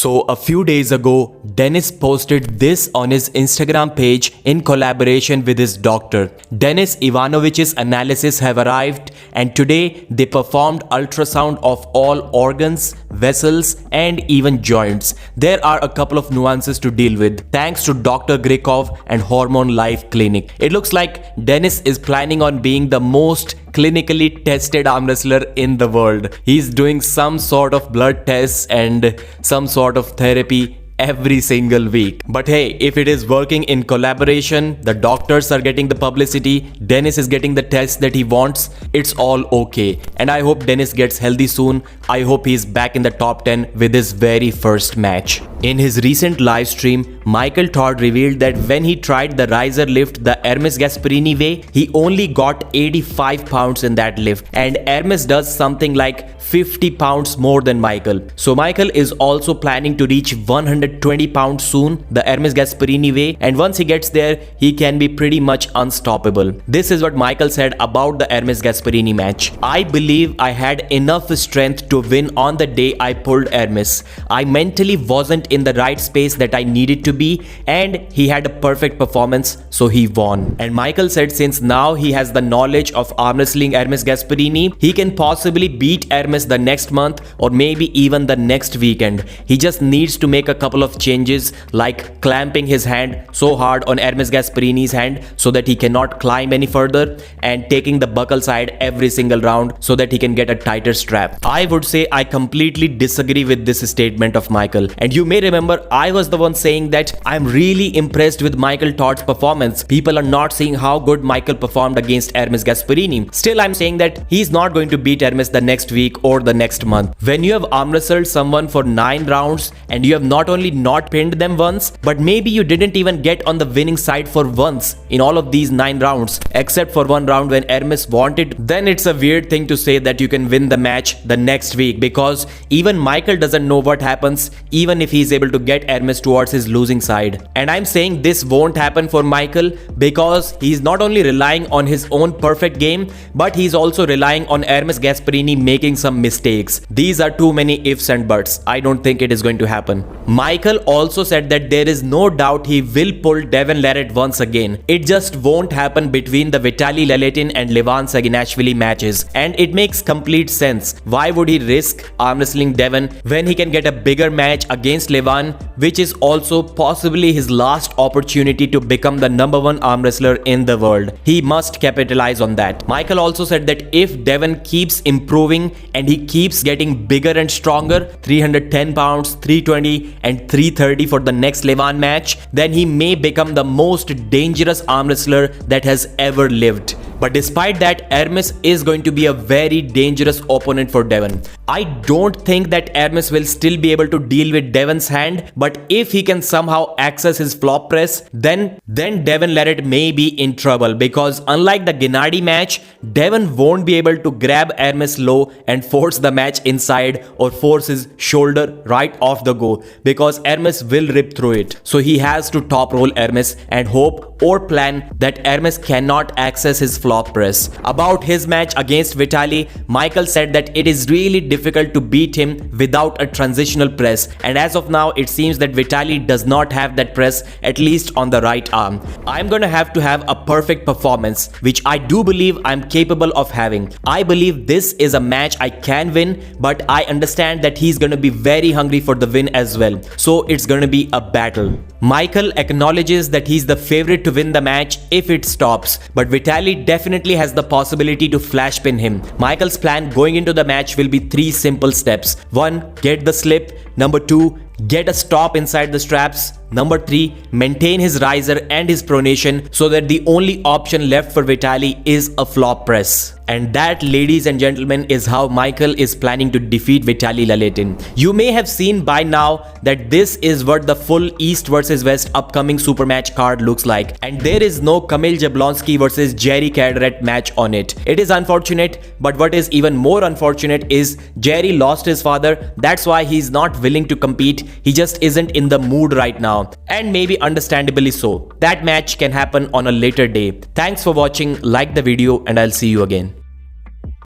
So a few days ago, Dennis posted this on his Instagram page in collaboration with his doctor. Denis Ivanovich's analysis have arrived and today they performed ultrasound of all organs, vessels and even joints. There are a couple of nuances to deal with thanks to Dr. Grikov and Hormone Life Clinic. It looks like Dennis is planning on being the most clinically tested arm wrestler in the world. He's doing some sort of blood tests and some sort of therapy every single week. But hey, if it is working in collaboration, the doctors are getting the publicity, Dennis is getting the test that he wants, it's all okay. And I hope Dennis gets healthy soon. I hope he's back in the top 10 with his very first match. In his recent live stream, Michael Todd revealed that when he tried the riser lift the Ermes Gasparini way, he only got 85 pounds in that lift. And Ermes does something like 50 pounds more than Michael. So Michael is also planning to reach 120 pounds soon, the Ermes Gasparini way, and once he gets there, he can be pretty much unstoppable. This is what Michael said about the Ermes Gasparini match. I believe I had enough strength to win on the day I pulled Ermes. I mentally wasn't in the right space that I needed to be, and he had a perfect performance, so he won. And Michael said since now he has the knowledge of arm wrestling Ermes Gasparini, he can possibly beat Ermes the next month or maybe even the next weekend. He just needs to make a couple of changes like clamping his hand so hard on Ermes Gasparini's hand so that he cannot climb any further and taking the buckle side every single round so that he can get a tighter strap. I would say I completely disagree with this statement of Michael, and you may remember I was the one saying that I'm really impressed with Michael Todd's performance. People are not seeing how good Michael performed against Ermes Gasparini. Still, I'm saying that he's not going to beat Ermes the next week or the next month. When you have arm wrestled someone for 9 rounds and you have not only not pinned them once, but maybe you didn't even get on the winning side for once in all of these 9 rounds, except for one round when Ermes wanted, then it's a weird thing to say that you can win the match the next week, because even Michael doesn't know what happens even if he's able to get Ermes towards his losing side. And I'm saying this won't happen for Michael because he's not only relying on his own perfect game, but he's also relying on Ermes Gasparini making some mistakes. These are too many ifs and buts. I don't think it is going to happen. Michael also said that there is no doubt he will pull Devon Larratt once again. It just won't happen between the Vitaly Laletin and Levan Saginashvili matches. And it makes complete sense. Why would he risk arm wrestling Devon when he can get a bigger match against Levan, which is also possibly his last opportunity to become the #1 arm wrestler in the world. He must capitalize on that. Michael also said that if Devon keeps improving and he keeps getting bigger and stronger, 310 pounds, 320 and 330 for the next Levan match, then he may become the most dangerous arm wrestler that has ever lived. But despite that, Ermes is going to be a very dangerous opponent for Devon. I don't think that Ermes will still be able to deal with Devon's hand, but if he can somehow access his flop press, then Devon Larratt may be in trouble, because unlike the Gennady match, Devon won't be able to grab Ermes low and force the match inside or force his shoulder right off the go, because Ermes will rip through it. So he has to top roll Ermes and hope or plan that Ermes cannot access his flop press. About his match against Vitaly, Michael said that it is really difficult to beat him without a transitional press, and as of now it seems that Vitaly does not have that press, at least on the right arm. I'm gonna have to have a perfect performance, which I do believe I'm capable of having. I believe this is a match I can win, but I understand that he's gonna be very hungry for the win as well, so it's gonna be a battle. Michael acknowledges that he's the favorite to win the match if it stops, but Vitaly definitely has the possibility to flash pin him. Michael's plan going into the match will be 3 simple steps. 1. Get the slip. Number 2. Get a stop inside the straps. Number 3. Maintain his riser and his pronation so that the only option left for Vitaly is a flop press. And that, ladies and gentlemen, is how Michael is planning to defeat Vitaly Laletin. You may have seen by now that this is what the full East vs West upcoming super match card looks like, and there is no Kamil Jablonski vs Jerry Cadret match on it. It is unfortunate, but what is even more unfortunate is Jerry lost his father. That's why he's not willing to compete. He just isn't in the mood right now, and maybe understandably so. That match can happen on a later day. Thanks for watching, like the video, and I'll see you again.